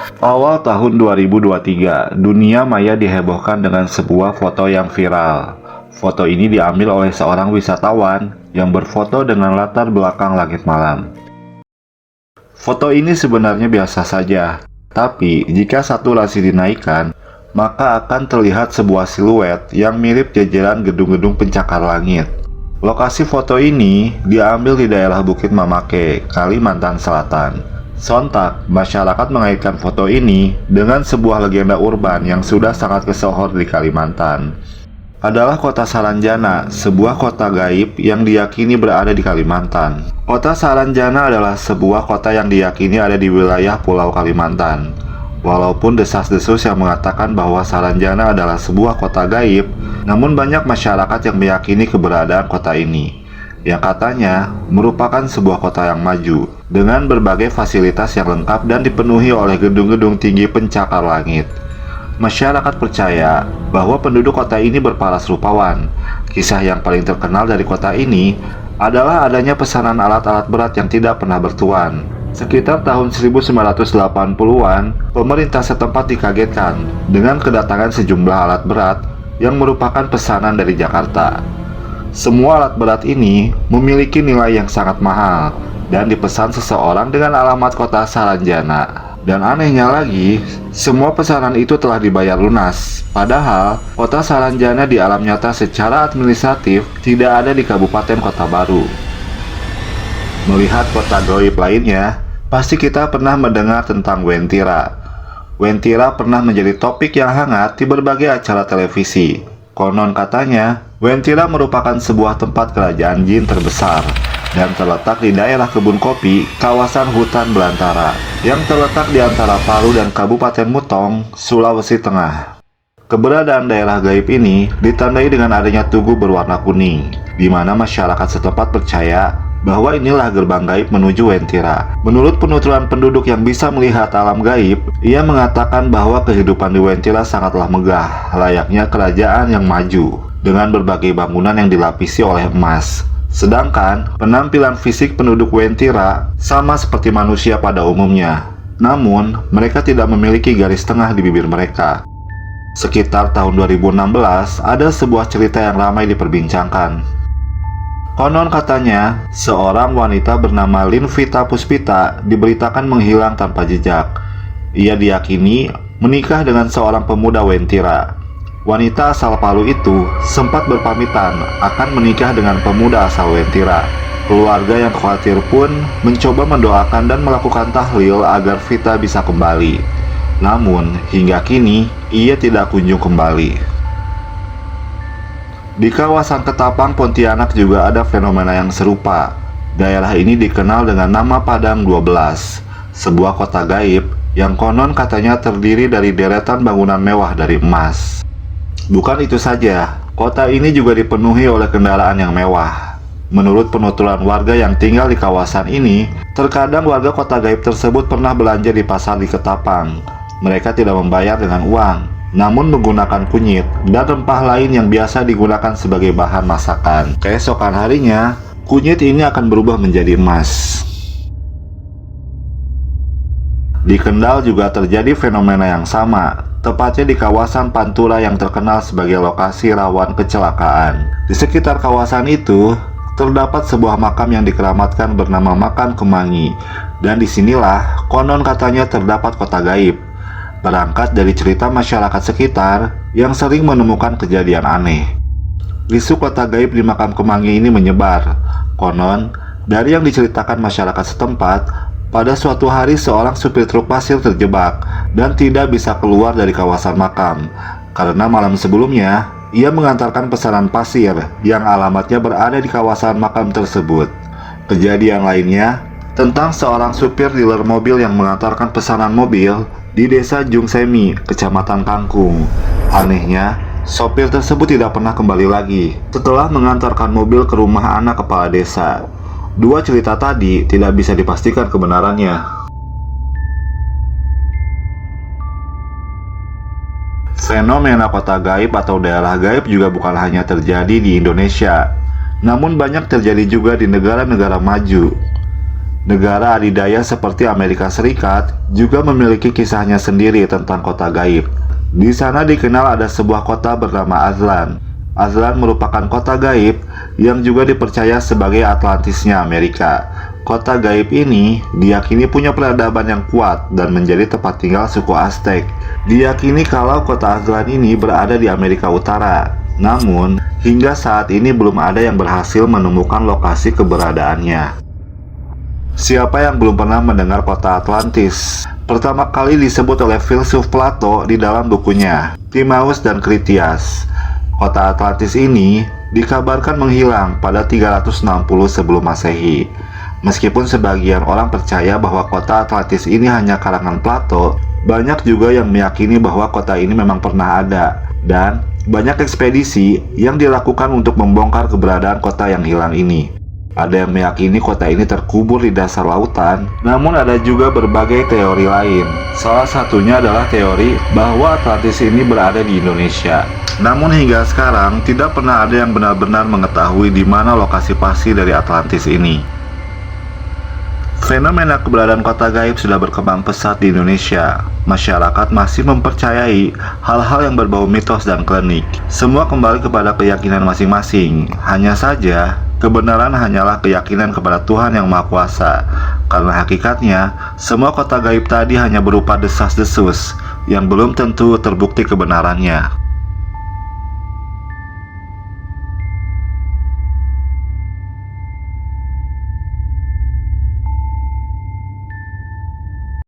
Awal tahun 2023, dunia maya dihebohkan dengan sebuah foto yang viral. Foto ini diambil oleh seorang wisatawan yang berfoto dengan latar belakang langit malam. Foto ini sebenarnya biasa saja, tapi jika saturasi dinaikkan, maka akan terlihat sebuah siluet yang mirip jajaran gedung-gedung pencakar langit. Lokasi foto ini diambil di daerah Bukit Mamake, Kalimantan Selatan. Sontak, masyarakat mengaitkan foto ini dengan sebuah legenda urban yang sudah sangat kesohor di Kalimantan. Adalah kota Saranjana, sebuah kota gaib yang diyakini berada di Kalimantan. Kota Saranjana adalah sebuah kota yang diyakini ada di wilayah Pulau Kalimantan. Walaupun desas-desus yang mengatakan bahwa Saranjana adalah sebuah kota gaib, namun banyak masyarakat yang meyakini keberadaan kota ini, yang katanya merupakan sebuah kota yang maju, dengan berbagai fasilitas yang lengkap dan dipenuhi oleh gedung-gedung tinggi pencakar langit. Masyarakat percaya bahwa penduduk kota ini berparas rupawan. Kisah yang paling terkenal dari kota ini adalah adanya pesanan alat-alat berat yang tidak pernah bertuan. Sekitar tahun 1980-an, pemerintah setempat dikagetkan dengan kedatangan sejumlah alat berat yang merupakan pesanan dari Jakarta. Semua alat berat ini memiliki nilai yang sangat mahal dan dipesan seseorang dengan alamat kota Saranjana. Dan anehnya lagi, semua pesanan itu telah dibayar lunas. Padahal, kota Saranjana di alam nyata secara administratif tidak ada di Kabupaten Kota Baru. Melihat kota gaib lainnya, pasti kita pernah mendengar tentang Wentira. Wentira pernah menjadi topik yang hangat di berbagai acara televisi. Konon katanya, Wentira merupakan sebuah tempat kerajaan jin terbesar dan terletak di daerah kebun kopi, kawasan hutan belantara, yang terletak di antara Palu dan Kabupaten Mutong, Sulawesi Tengah. Keberadaan daerah gaib ini ditandai dengan adanya tugu berwarna kuning, di mana masyarakat setempat percaya bahwa inilah gerbang gaib menuju Wentira. Menurut penuturan penduduk yang bisa melihat alam gaib, ia mengatakan bahwa kehidupan di Wentira sangatlah megah, layaknya kerajaan yang maju, dengan berbagai bangunan yang dilapisi oleh emas. Sedangkan penampilan fisik penduduk Wentira sama seperti manusia pada umumnya. Namun, mereka tidak memiliki garis tengah di bibir mereka. Sekitar tahun 2016, ada sebuah cerita yang ramai diperbincangkan. Konon katanya, seorang wanita bernama Linvita Puspita diberitakan menghilang tanpa jejak. Ia diyakini menikah dengan seorang pemuda Wentira. Wanita asal Palu itu sempat berpamitan akan menikah dengan pemuda asal Wentira. Keluarga yang khawatir pun mencoba mendoakan dan melakukan tahlil agar Vita bisa kembali. Namun, hingga kini, ia tidak kunjung kembali. Di kawasan Ketapang, Pontianak juga ada fenomena yang serupa. Daerah ini dikenal dengan nama Padang 12, sebuah kota gaib yang konon katanya terdiri dari deretan bangunan mewah dari emas. Bukan itu saja, kota ini juga dipenuhi oleh kendaraan yang mewah. Menurut penuturan warga yang tinggal di kawasan ini, terkadang warga kota gaib tersebut pernah belanja di pasar di Ketapang. Mereka tidak membayar dengan uang, namun menggunakan kunyit dan rempah lain yang biasa digunakan sebagai bahan masakan. Keesokan harinya, kunyit ini akan berubah menjadi emas. Di Kendal juga terjadi fenomena yang sama, tepatnya di kawasan Pantura yang terkenal sebagai lokasi rawan kecelakaan. Di sekitar kawasan itu, terdapat sebuah makam yang dikeramatkan bernama Makam Kemangi, dan disinilah konon katanya terdapat kota gaib. Berangkat dari cerita masyarakat sekitar yang sering menemukan kejadian aneh, isu kota gaib di Makam Kemangi ini menyebar. Konon, dari yang diceritakan masyarakat setempat, pada suatu hari seorang supir truk pasir terjebak dan tidak bisa keluar dari kawasan makam karena malam sebelumnya ia mengantarkan pesanan pasir yang alamatnya berada di kawasan makam tersebut. Kejadian lainnya tentang seorang supir dealer mobil yang mengantarkan pesanan mobil di desa Jungsemi, Kecamatan Kangkung. Anehnya, sopir tersebut tidak pernah kembali lagi setelah mengantarkan mobil ke rumah anak kepala desa. Dua cerita tadi tidak bisa dipastikan kebenarannya. Fenomena kota gaib atau daerah gaib juga bukan hanya terjadi di Indonesia, namun banyak terjadi juga di negara-negara maju. Negara adidaya seperti Amerika Serikat juga memiliki kisahnya sendiri tentang kota gaib. Di sana dikenal ada sebuah kota bernama Aztlan. Aztlan merupakan kota gaib yang juga dipercaya sebagai Atlantisnya Amerika. Kota gaib ini diyakini punya peradaban yang kuat dan menjadi tempat tinggal suku Aztec. Diyakini kalau kota Aztlan ini berada di Amerika Utara. Namun, hingga saat ini belum ada yang berhasil menemukan lokasi keberadaannya. Siapa yang belum pernah mendengar kota Atlantis? Pertama kali disebut oleh filsuf Plato di dalam bukunya Timaeus dan Critias. Kota Atlantis ini dikabarkan menghilang pada 360 sebelum Masehi. Meskipun sebagian orang percaya bahwa kota Atlantis ini hanya karangan Plato, banyak juga yang meyakini bahwa kota ini memang pernah ada, dan banyak ekspedisi yang dilakukan untuk membongkar keberadaan kota yang hilang ini. Ada yang meyakini kota ini terkubur di dasar lautan, namun ada juga berbagai teori lain. Salah satunya adalah teori bahwa Atlantis ini berada di Indonesia. Namun hingga sekarang tidak pernah ada yang benar-benar mengetahui di mana lokasi pasti dari Atlantis ini. Fenomena keberadaan kota gaib sudah berkembang pesat di Indonesia. Masyarakat masih mempercayai hal-hal yang berbau mitos dan klinik. Semua kembali kepada keyakinan masing-masing. Hanya saja, kebenaran hanyalah keyakinan kepada Tuhan Yang Maha Kuasa. Karena hakikatnya, semua kota gaib tadi hanya berupa desas-desus yang belum tentu terbukti kebenarannya.